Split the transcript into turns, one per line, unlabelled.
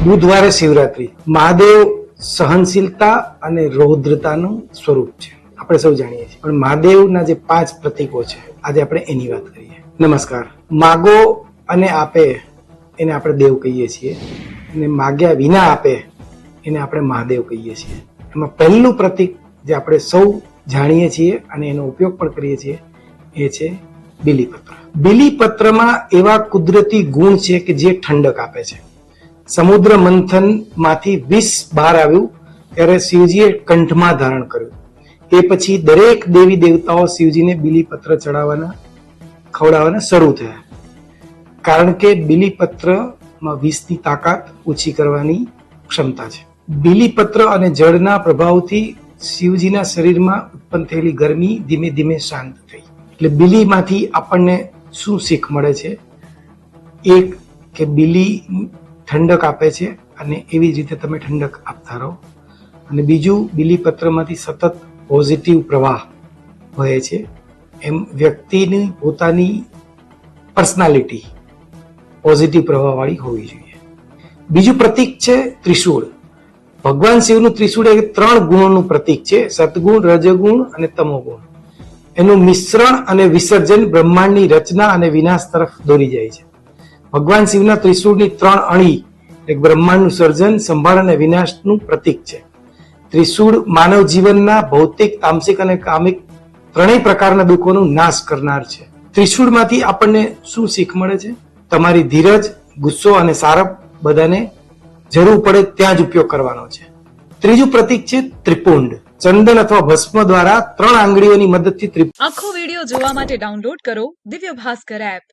બુધવારે શિવરાત્રી મહાદેવ સહનશીલતા અને રૌદ્રતાનું સ્વરૂપ છે, આપણે સૌ જાણીએ છીએ. પણ મહાદેવના જે 5 પ્રતીકો છે, આજે આપણે એની વાત કરીએ. નમસ્કાર. માગો અને આપે એને આપણે દેવ કહીએ છીએ, અને માગ્યા વિના આપે એને આપણે મહાદેવ કહીએ છીએ. એમાં પહેલું પ્રતીક જે આપણે સૌ જાણીએ છીએ અને એનો ઉપયોગ પણ કરીએ છીએ એ છે બીલીપત્ર. બીલીપત્રમાં એવા કુદરતી ગુણ છે કે જે ઠંડક આપે છે. સમુદ્ર મંથન માંથી વિષ બહાર આવ્યું ત્યારે શિવજીએ કંઠમાં ધારણ કર્યું. એ પછી દરેક દેવી દેવતાઓ શિવજીને બીલીપત્ર ખવડાવવાના શરૂ થયા, કારણ કે બીલીપત્રમાં વિષની તાકાત ઓછી કરવાની ક્ષમતા છે. બીલીપત્ર અને જળના પ્રભાવથી શિવજીના શરીરમાં ઉત્પન્ન થયેલી ગરમી ધીમે ધીમે શાંત થઈ. એટલે બીલીમાંથી આપણને શું શીખ મળે છે? એક કે બીલી ઠંડક આપે છે અને એવી જ રીતે તમે ઠંડક આપતા રહો. અને બીજું, બીલીપત્રમાંથી સતત પોઝિટિવ પ્રવાહ વહે છે. એમ વ્યક્તિની પોતાની પર્સનાલિટી પોઝિટિવ પ્રવાહવાળી હોવી જોઈએ. બીજું પ્રતીક છે ત્રિશૂળ. ભગવાન શિવનું ત્રિશૂળ એ 3 ગુણોનું પ્રતીક છે: સતગુણ, રજગુણ અને તમોગુણ. એનું મિશ્રણ અને વિસર્જન બ્રહ્માંડની રચના અને વિનાશ તરફ દોરી જાય છે. ભગવાન શિવના ત્રિશૂળની 3 અણી એક બ્રહ્માંડનું સર્જન, સંભાળ અને વિનાશનું પ્રતીક છે. ત્રિશૂળ માનવ જીવનના ભૌતિક, તામસિક અને કામિક ત્રણેય પ્રકારના દુઃખોનો નાશ કરનાર છે. ત્રિશૂળમાંથી આપણને શું શીખ મળે છે? તમારી ધીરજ, ગુસ્સો અને સારપ બધાને જરૂર પડે ત્યાં જ ઉપયોગ કરવાનો છે. ત્રીજું પ્રતીક છે ત્રિપુંડ. ચંદન અથવા ભસ્મ દ્વારા 3 આંગળીઓની મદદથી
આખો વિડિયો જોવા માટે ડાઉનલોડ કરો દિવ્ય ભાસ્કર એપ.